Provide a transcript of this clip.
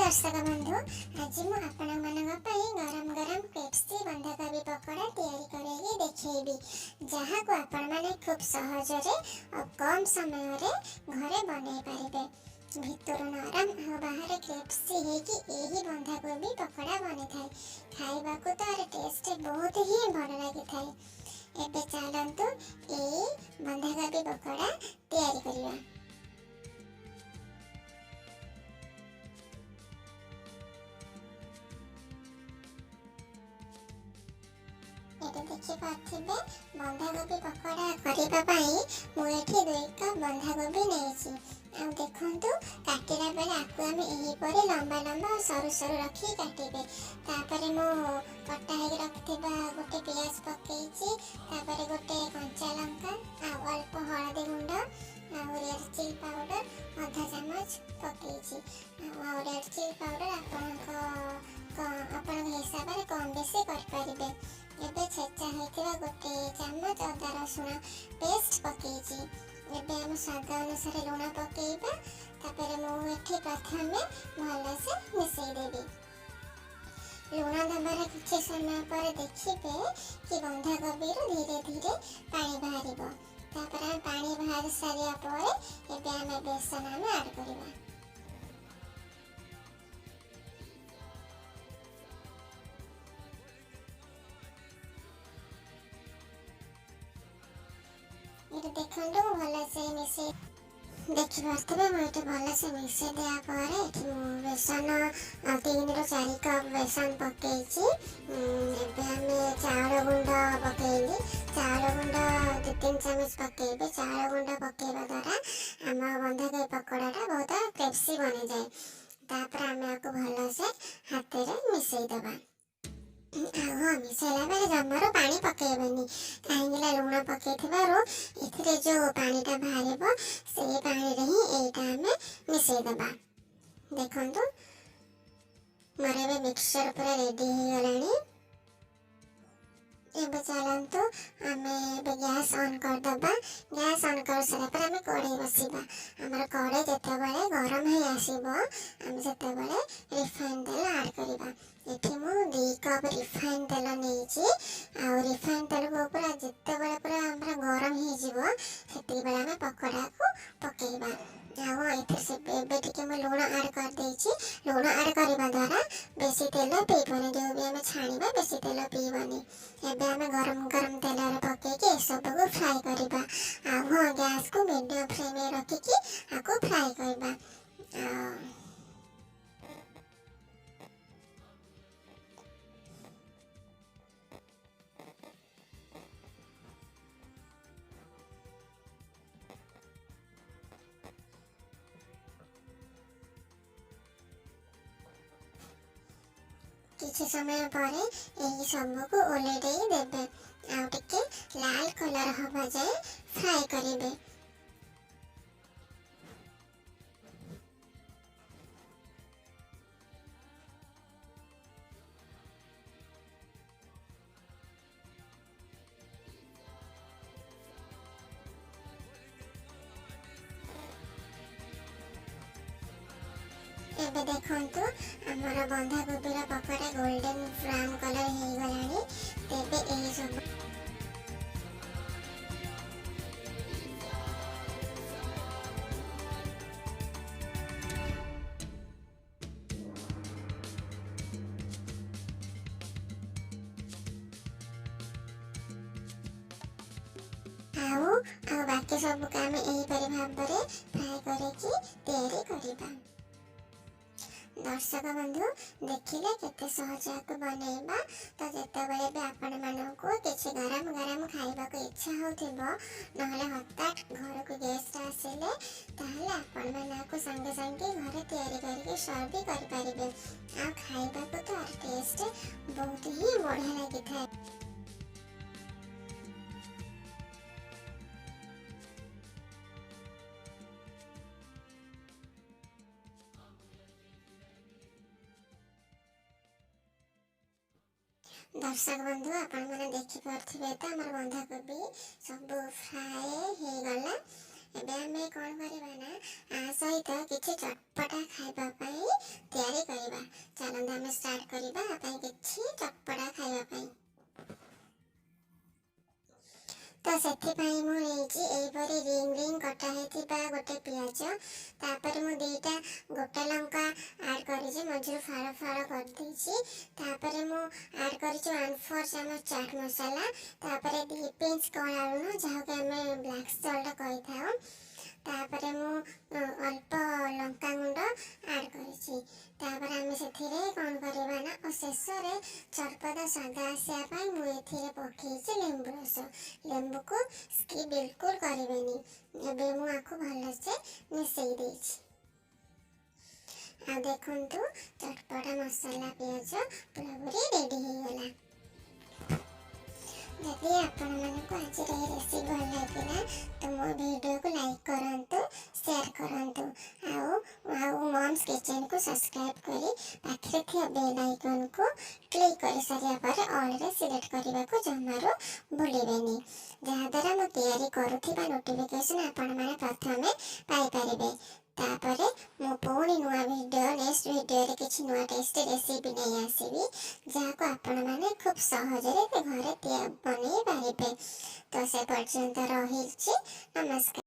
दर्शक बंधु आज मु आपण गरम गरम क्रिस्पी बंधाकोबी पकोड़ा तैयारी करके देखेबी जहाँ को आपण माने खूब सहजरे और कम समय रे घरे बनै पारिबे। भितर नरम और बाहर क्रिस्पी है कि यही बंधाकोबी पकोड़ा बनी थाए खाइबा को तार टेस्ट बहुत ही भल लगी थाए। एबे चलंतु ए बंधाकोबी पकोड़ा तैयारी करिया। देखिपे बंधाकोबी पकोड़ा करने मुझे 2 कप बंधाकोबी नहीं देखु काटिला बेले आपको आम यहीपर लंबा लंबा और सरू सरू रखी काटे। तापर मु कटा हो रखा गोटे पियाज पकई गोटे कंचा लंका अल्प हलदी गुंड रेड चिली पाउडर आधा चामच पकई रेड चिली पाउडर आपण हिसाब से कम बेसी कर एबे छेचा होइतिबा गोटे चम्मच अदा रसुण पेस्ट पकेइछि। एबे हम स्वाद अनुसार लूण पकेइबा। तापर मु एठी प्रथमे भल से मिसई देबी। लूण दबार किछि समय पर देखिबे कि बंधाकोबी धीरे धीरे पानी बाहरिबो। तापर पानी बाहर सारिया पर एबे हम बेसन ऐड करिबा। देखो भल से मिसे देखिपे मुझे भल से मिसे दिया बेसन 3 ରୁ 4 कप बेसन पकई चाउल गुंड पकईली चाउल गुंड 2-3 चामच पकईबे। चाउल गुंड पकईबा द्वारा आम बंधाकोबी पकोड़ाटा बहुत क्रिस्पी बनी जाए। तापर आम आपको भल से हाथ में मिसई दबा। मिसाइला बेले जमारू पानी पकेबनी कहीं लुण पकई जो पानीटा बाहर से पानी ही यहीटा मिसई दबा। देखु मोर मिक्सचर पूरा रेडी हो गलानी। एबे चलंतु आमे गैस ऑन कर दबा। गैस ऑन कर सारा पर आमे कढ़ाई बसिबा। हमर कढ़ाई जते बेले गरम हे आसीबो आमे जते बेले रिफाइन तेल ऐड करिबा। एठी मु 2 कप रिफाइन तेल नेछि आ रिफाइन तेल को पूरा जते बेले पूरा हमरा गरम हे जिवो सेति बेले आमे पकोड़ा को पकेइबा। एथि से एबे टिके मु लूण ऐड कर देछि। लूण ऐड करबा द्वारा बेसी तेल पीबनी जो भी आमे छाणीबा बेसी तेल पीबनी। एबे आमे गरम गरम तेल रे पके के सब को फ्राई करिबा। गैस को मीडियम फ्लेम में रखी कि आको फ्राई करिबा। किसी समय पर यही सब को ओलेटे देबे आ टिके लाल कलर हवा जाए फ्राई करिबे। एबे देखंतु हमर बंधाकोबी पकोड़ा गोल्डन ब्राउन कलर हो गलानी। तेबे एही सब बाकी सब काम यही भाव फ्राई करके तैयारी करिबा। दर्शक बंधु देखिले केते सहज को बनैबा। तो जते बेले भी आपण मानको किछि गरम गरम खाइबा को इच्छा होथिबो नहले हठात घर को गेस्ट आसिले ताहले आपण मानको संगे संगे घर तैयारी करके सर्व भी कर परिबे। आ खाइबा को तो टेस्ट बहुत ही बढ़िया लागि थाए। दर्शक बंधु आपण मैंने देखिपे तो आम बंधाकोबी सब फ्राए हो गला। ଏବେ ଆମେ କ'ଣ କରିବା ନା ସହିତ କିଛି ଚଟପଟା ଖାଇବା ପାଇଁ ତିଆରି କରିବା। ଚାଲନ୍ତୁ ଆମେ ଷ୍ଟାର୍ଟ କରିବା ଆ ପାଇଁ କିଛି ଚଟପଟା ଖାଇବା ପାଇଁ। ତ ସେଥିପାଇଁ ମୁଁ ନେଇଛି ଏଇପରି ରିଙ୍ଗ କଟା ହେଇଥିବା ଗୋଟେ ପିଆଜ, ତାପରେ ମୁଁ ଦୁଇଟା ଗୋଟା ଲଙ୍କା ଆଡ଼୍ କରିଛି, ମଝିରୁ ଫାଳ ଫାଳ କରିଦେଇଛି। ତାପରେ ମୁଁ ଆଡ଼୍ କରିଛି 1/4 ଚାମଚ ଚାଟ୍ ମସଲା, ତାପରେ 2 ପିଞ୍ଚ କଳା ଲୁଣ ଯାହାକୁ ଆମେ ବ୍ଲାକ୍ ସଲ୍ଟ କହିଥାଉ। ତାପରେ ମୁଁ ଅଳ୍ପ ଲଙ୍କାଗୁଣ୍ଡ ଆଡ଼୍ କରିଛି। ତାପରେ ଆମେ ସେଥିରେ କ'ଣ କରିବା ନା ଶେଷରେ ଚଟପଟା ସ୍ୱାଦ ଆସିବା ପାଇଁ ମୁଁ ଏଥିରେ ପକେଇଛି ଲେମ୍ବୁ ରସ। ଲେମ୍ବୁକୁ ସ୍କିପ୍ ବିଲକୁଲ କରିବେନି। ଏବେ ମୁଁ ଆକୁ ଭଲସେ ମିଶେଇ ଦେଇଛି। ଆଉ ଦେଖନ୍ତୁ ଚଟପଟା ମସଲା ପିଆଜ ପୁରାପୁରି ରେଡ଼ି ହେଇଗଲା। ଯଦି ଆପଣମାନଙ୍କୁ ଆଜିର ଏହି ରେସିପି ଭଲ ଲାଗିଲା ତ ମୋ ଭିଡ଼ିଓକୁ ଲାଇକ୍ କରନ୍ତୁ, ସେୟାର କରନ୍ତୁ, ଆଉ ମମ୍ସ କିଚେନକୁ ସବସ୍କ୍ରାଇବ୍ କରି ପାଖରେ ଥିବା ବେଲ୍ ଆଇକନକୁ କ୍ଲିକ୍ କରିସାରିବା ପରେ ଅଲ୍ରେ ସିଲେକ୍ଟ କରିବାକୁ ଜମାରୁ ଭୁଲିବେନି, ଯାହାଦ୍ୱାରା ମୁଁ ତିଆରି କରୁଥିବା ନୋଟିଫିକେସନ୍ ଆପଣମାନେ ପ୍ରଥମେ ପାଇପାରିବେ। ତାପରେ ମୁଁ ପୁଣି ନୂଆ ଭିଡ଼ିଓ ନେକ୍ସଟ ଭିଡ଼ିଓରେ କିଛି ନୂଆ ଟେଷ୍ଟି ରେସିପି ନେଇ ଆସିବି, ଯାହାକୁ ଆପଣମାନେ ଖୁବ୍ ସହଜରେ ଘରେ ବନେଇ ପାରିବେ। ତ ସେ ପର୍ଯ୍ୟନ୍ତ ରହିଛି, ନମସ୍କାର।